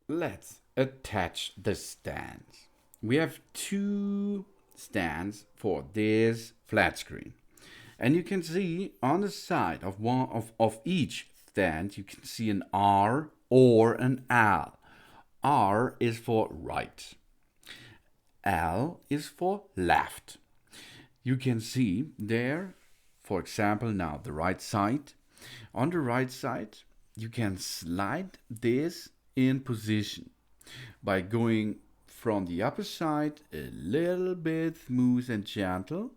Let's attach the stands. We have two stands for this flat screen. And you can see on the side of one of each stand, you can see an R or an L. R is for right. L is for left. You can see there, for example, now the right side. On the right side, you can slide this in position by going from the upper side a little bit smooth and gentle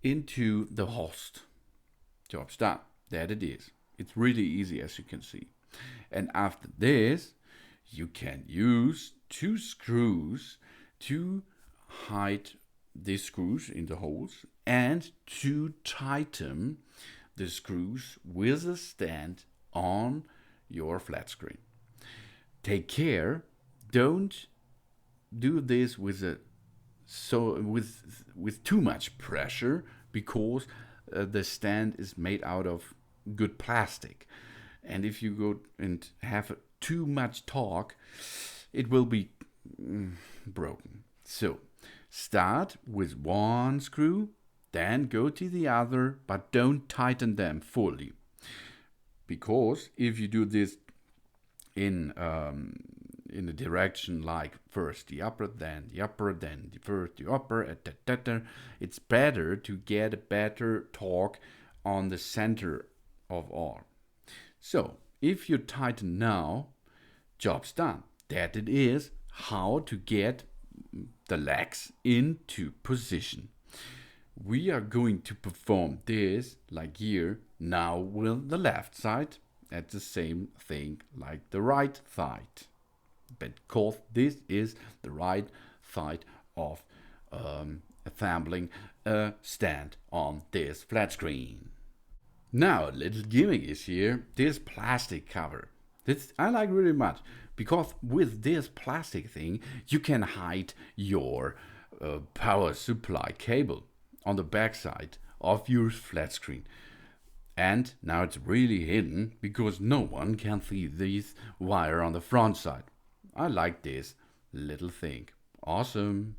into the host. Job's done. That it is. It's really easy, as you can see. And after this, you can use two screws to hide the screws in the holes and to tighten the screws with a stand on your flat screen. Take care, don't do this with too much pressure, because the stand is made out of good plastic, and if you go and have too much torque, it will be broken. So start with one screw, then go to the other, but don't tighten them fully, because if you do this in a direction like first the upper, then the upper, then the first the upper, etc., it's better to get a better torque on the center of R. So if you tighten now, job's done. That it is how to get the legs into position. We are going to perform this like here now with the left side, at the same thing like the right side, because this is the right side of assembling a stand on this flat screen. Now a little gimmick is here, this plastic cover. This I like really much, because with this plastic thing you can hide your power supply cable on the back side of your flat screen. And now it's really hidden, because no one can see this wire on the front side. I like this little thing. Awesome.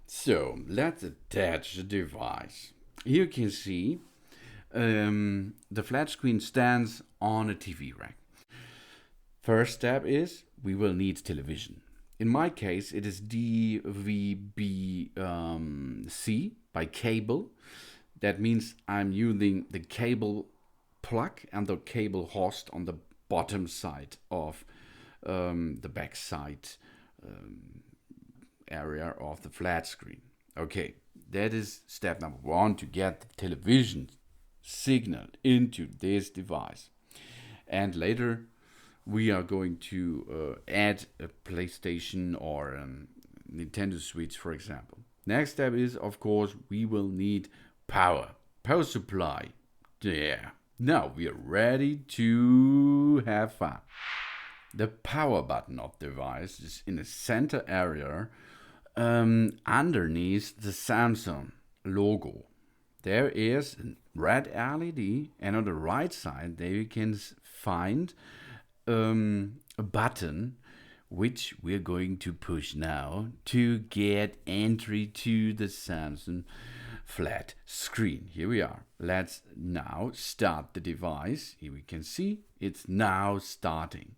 So let's attach the device. Here you can see the flat screen stands on a TV rack. First step is we will need television. In my case, it is DVB-C by cable. That means I'm using the cable plug and the cable host on the bottom side of the back side area of the flat screen. Okay, that is step number one, to get the television signal into this device. And later we are going to add a PlayStation or a Nintendo Switch, for example. Next step is, of course, we will need power supply. Yeah, now we are ready to have fun. The power button of the device is in the center area underneath the Samsung logo. There is a red LED, and on the right side there you can find a button which we're going to push now to get entry to the Samsung flat screen. Here we are. Let's now start the device. Here we can see it's now starting.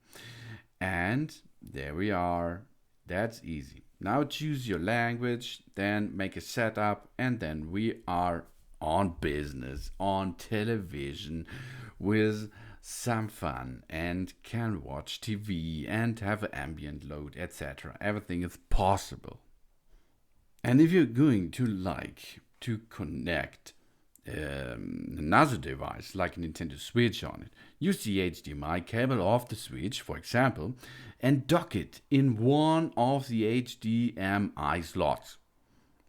And there we are. That's easy. Now choose your language, then make a setup, and then we are on business, on television, with some fun, and can watch TV and have an ambient load, etc. Everything is possible. And if you're going to like to connect another device like a Nintendo Switch on it, use the HDMI cable of the Switch, for example, and dock it in one of the HDMI slots.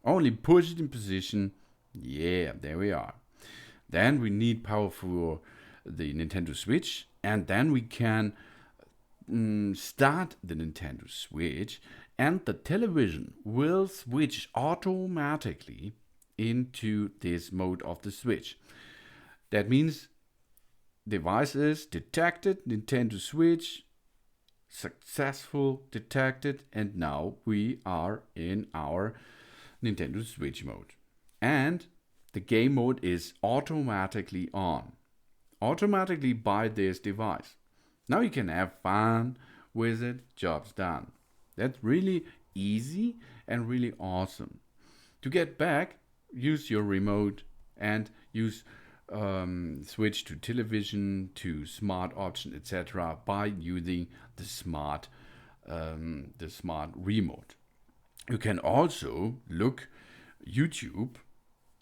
Only push it in position. Yeah, there we are. Then we need power for the Nintendo Switch, and then we can start the Nintendo Switch, and the television will switch automatically into this mode of the Switch. That means device is detected, Nintendo Switch successful detected, and now we are in our Nintendo Switch mode. And the game mode is automatically on, automatically by this device. Now you can have fun with it, job's done. That's really easy and really awesome. To get back, use your remote and use switch to television, to smart option, etc. by using the smart remote. You can also look YouTube,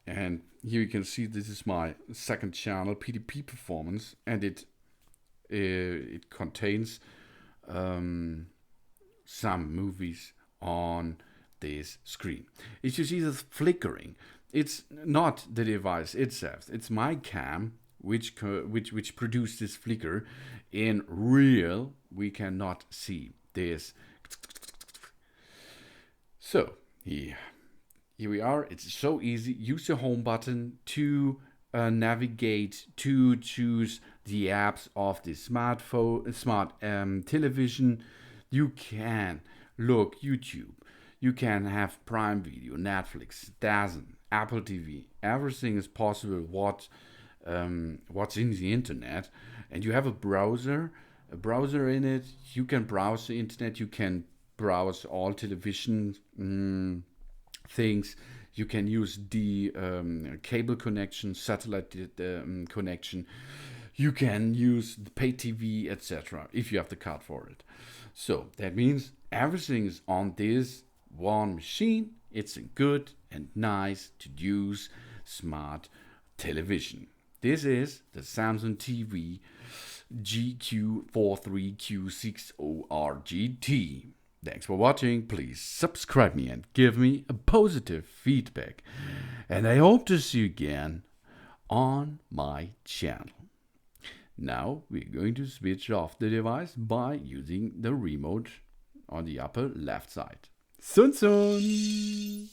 and here you can see this is my second channel, PDP Performance, and it contains some movies on this screen. If you see this flickering, it's not the device itself, it's my cam which produced this flicker. In real, we cannot see this. So here we are. It's so easy. Use the home button to navigate, to choose the apps of the smart television. You can look YouTube. You can have Prime Video, Netflix, DAZN, Apple TV. Everything is possible. What's in the internet, and you have a browser in it. You can browse the internet. You can browse all television things. You can use the cable connection, satellite connection. You can use the pay TV, etc. if you have the card for it. So that means everything is on this one machine. It's a good and nice to use smart television. This is the Samsung TV GQ43Q60RGT. Thanks for watching. Please subscribe me and give me a positive feedback. And I hope to see you again on my channel. Now we're going to switch off the device by using the remote on the upper left side. Sun sun!